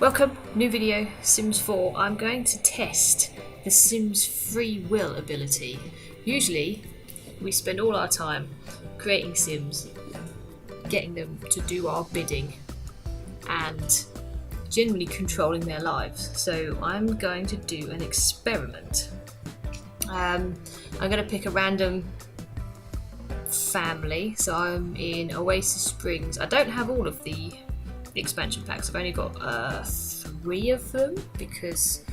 Welcome, new video, Sims 4. I'm going to test the Sims free will ability. Usually, we spend all our time creating Sims, getting them to do our bidding, and generally controlling their lives. So I'm going to do an experiment. I'm going to pick a random family. So I'm in Oasis Springs. I don't have all of the expansion packs. I've only got 3 of them because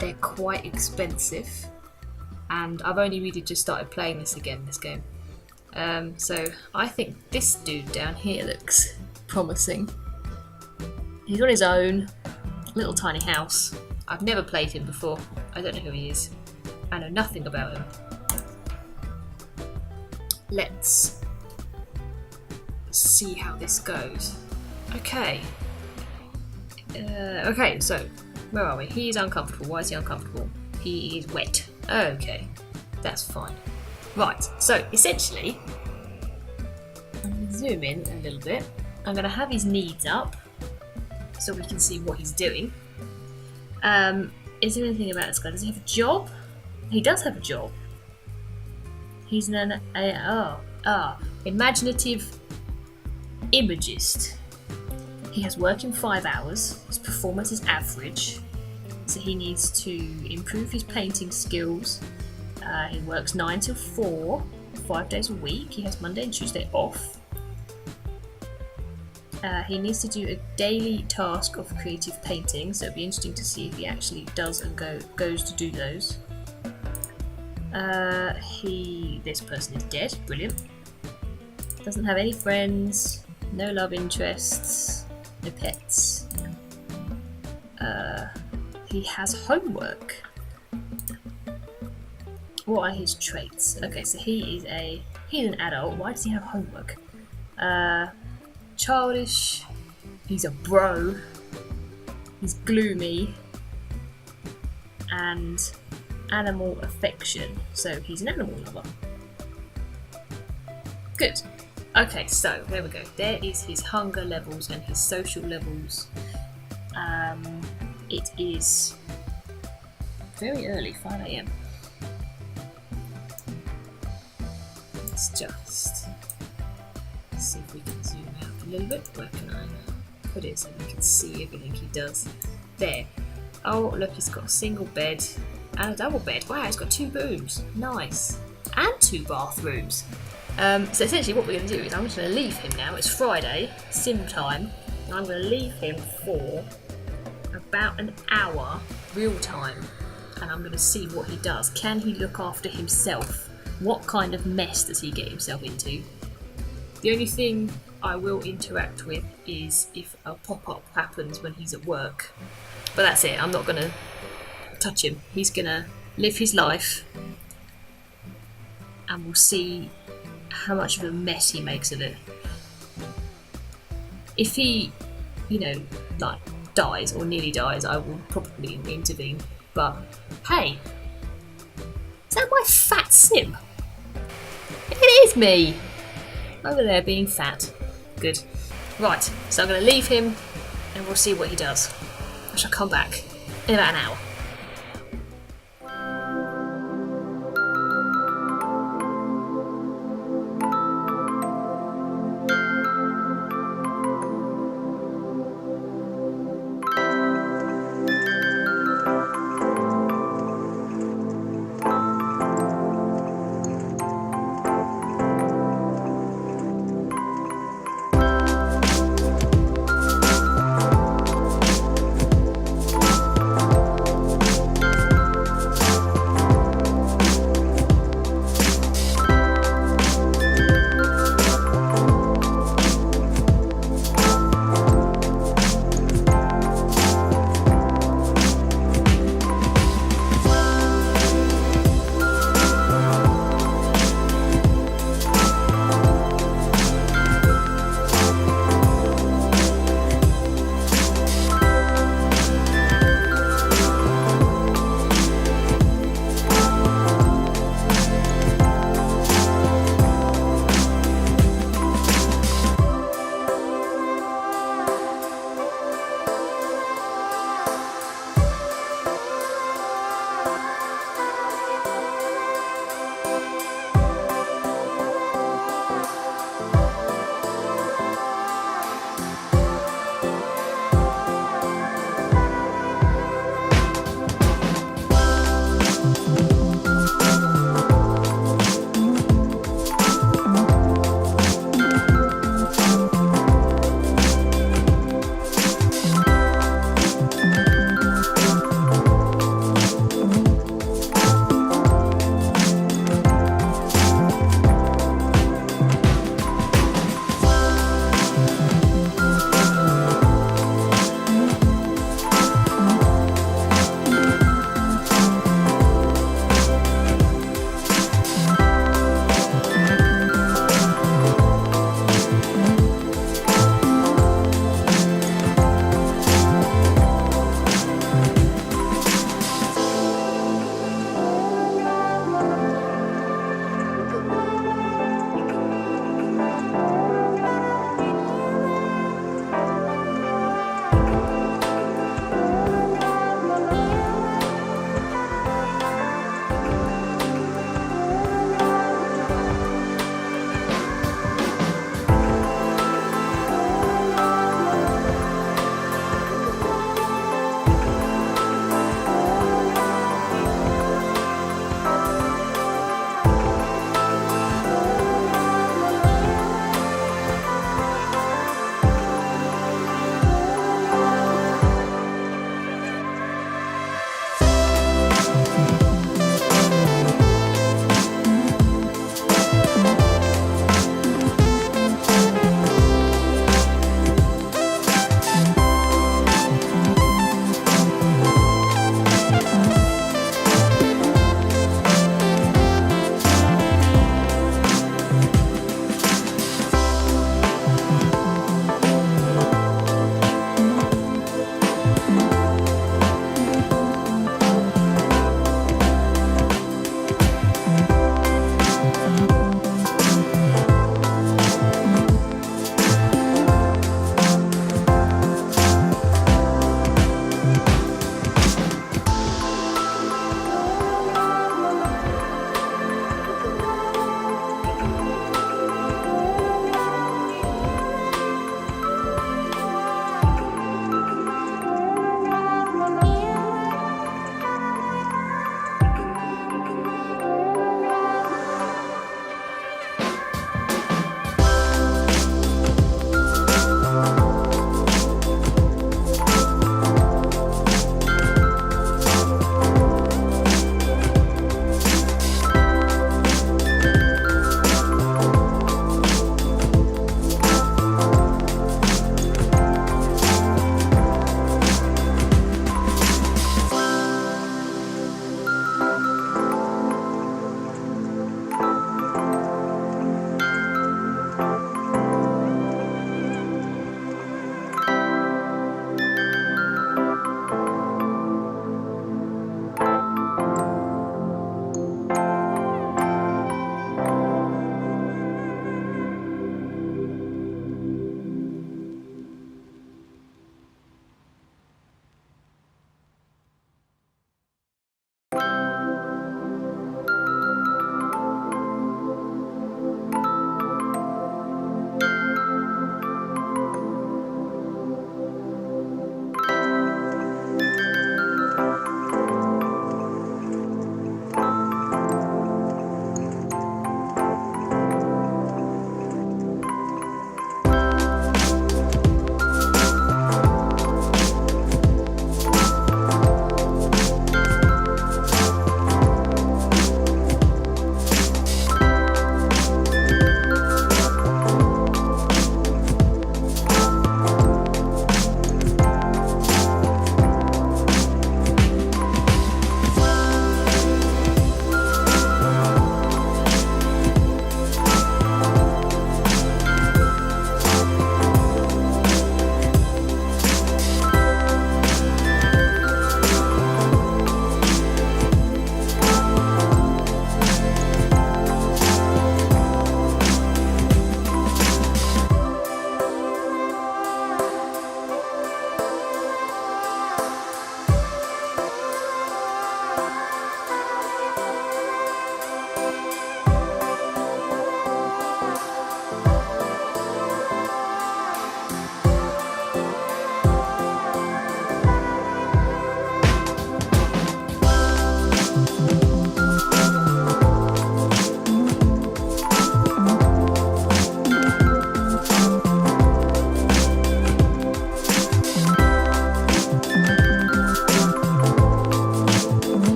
they're quite expensive, and I've only really just started playing this game. So I think this dude down here looks promising. He's on his own, little tiny house. I've never played him before. I don't know who he is. I know nothing about him. Let's see how this goes. Okay, so where are we? He's uncomfortable. Why is he uncomfortable? He is wet. Okay, that's fine. Right, so essentially, I'm going to zoom in a little bit. I'm going to have his needs up so we can see what he's doing. Is there anything about this guy? Does he have a job? He does have a job. He's an imaginative imagist. He has work in 5 hours. His performance is average, so he needs to improve his painting skills. He works 9 till 4, 5 days a week. He has Monday and Tuesday off. He needs to do a daily task of creative painting, so it'll be interesting to see if he actually does and goes to do those. This person is dead. Brilliant. Doesn't have any friends, no love interests, no pets. He has homework. What are his traits? Okay, so he's an adult. Why does he have homework? Childish. He's a bro. He's gloomy. And animal affection. So he's an animal lover. Good. Okay, so there we go. There is his hunger levels and his social levels. It is very early, 5 AM. Let's just see if we can zoom out a little bit. Where can I put it so we can see everything he does? There. Oh, look, he's got a single bed and a double bed. Wow, he's got 2 rooms. Nice. And 2 bathrooms. So essentially what we're going to do is I'm just going to leave him now. It's Friday, sim time, and I'm going to leave him for about an hour, real time, and I'm going to see what he does. Can he look after himself? What kind of mess does he get himself into? The only thing I will interact with is if a pop-up happens when he's at work. But that's it, I'm not going to touch him. He's going to live his life, and we'll see how much of a mess he makes of it. If he, dies or nearly dies, I will probably intervene. But hey, is that my fat sim? It is me! Over there being fat. Good. Right, so I'm going to leave him and we'll see what he does. I shall come back in about an hour.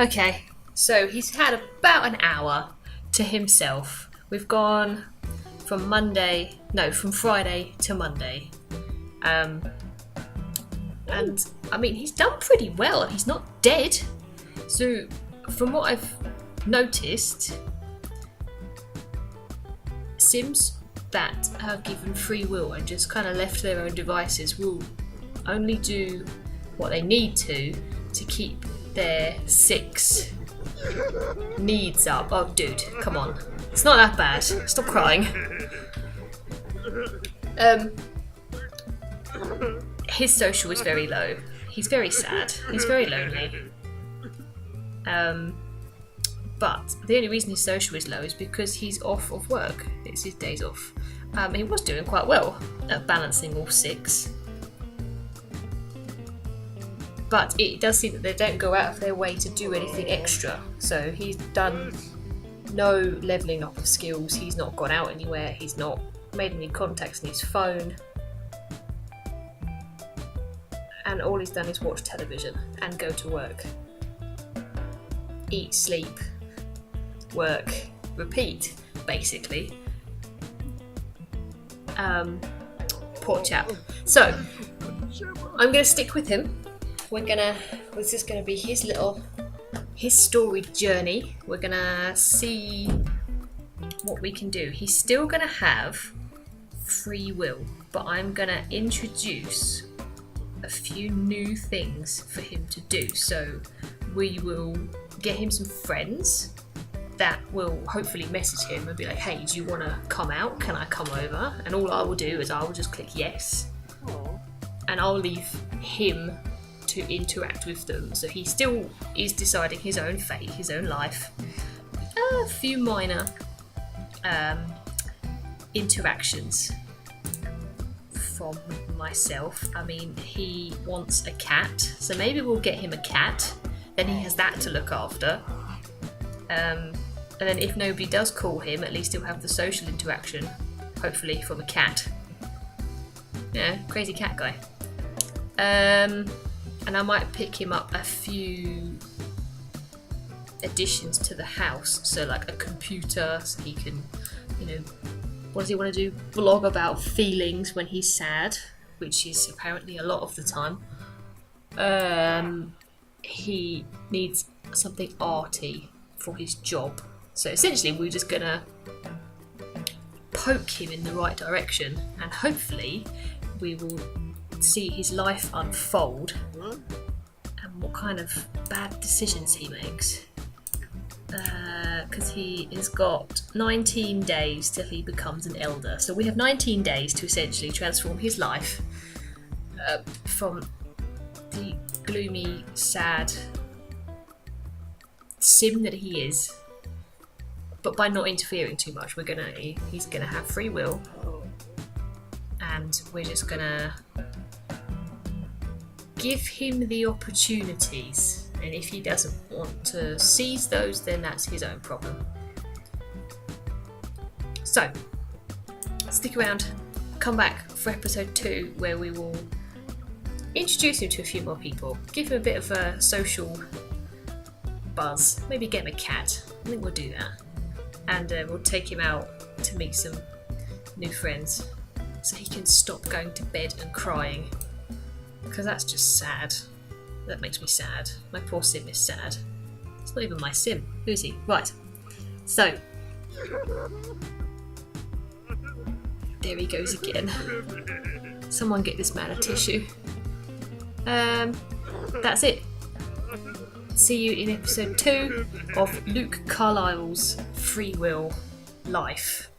Okay, so he's had about an hour to himself. We've gone from Friday to Monday. And I mean, he's done pretty well. He's not dead. So from what I've noticed, Sims that are given free will and just kind of left to their own devices will only do what they need to keep their 6 needs up. Oh dude, come on. It's not that bad. Stop crying. His social is very low. He's very sad. He's very lonely. But the only reason his social is low is because he's off of work. It's his days off. He was doing quite well at balancing all 6. But it does seem that they don't go out of their way to do anything extra. So he's done no levelling up of skills. He's not gone out anywhere. He's not made any contacts on his phone. And all he's done is watch television and go to work. Eat, sleep, work, repeat, basically. Poor chap. So, I'm going to stick with him. This is going to be his storied journey. We're going to see what we can do. He's still going to have free will, but I'm going to introduce a few new things for him to do. So we will get him some friends that will hopefully message him and be like, hey, do you want to come out? Can I come over? And all I will do is I will just click yes. Aww. And I'll leave him to interact with them. So he still is deciding his own fate, his own life. A few minor interactions from myself. I mean, he wants a cat, so maybe we'll get him a cat. Then he has that to look after. And then if nobody does call him, at least he'll have the social interaction, hopefully from a cat. Yeah, crazy cat guy. And I might pick him up a few additions to the house, so like a computer, so he can, what does he want to do? Blog about feelings when he's sad, which is apparently a lot of the time. He needs something arty for his job. So essentially we're just gonna poke him in the right direction, and hopefully we will see his life unfold and what kind of bad decisions he makes. Because he has got 19 days till he becomes an elder. So we have 19 days to essentially transform his life from the gloomy, sad sim that he is, but by not interfering too much. He's gonna have free will, and we're just gonna give him the opportunities, and if he doesn't want to seize those, then that's his own problem. So stick around, come back for episode 2, where we will introduce him to a few more people, give him a bit of a social buzz, maybe get him a cat. I think we'll do that, and we'll take him out to meet some new friends so he can stop going to bed and crying, because that's just sad. That makes me sad. My poor sim is sad. It's not even my sim. Who is he? Right, so there he goes again. Someone get this man a tissue. That's it. See you in episode 2 of Luke Carlisle's Free Will Life.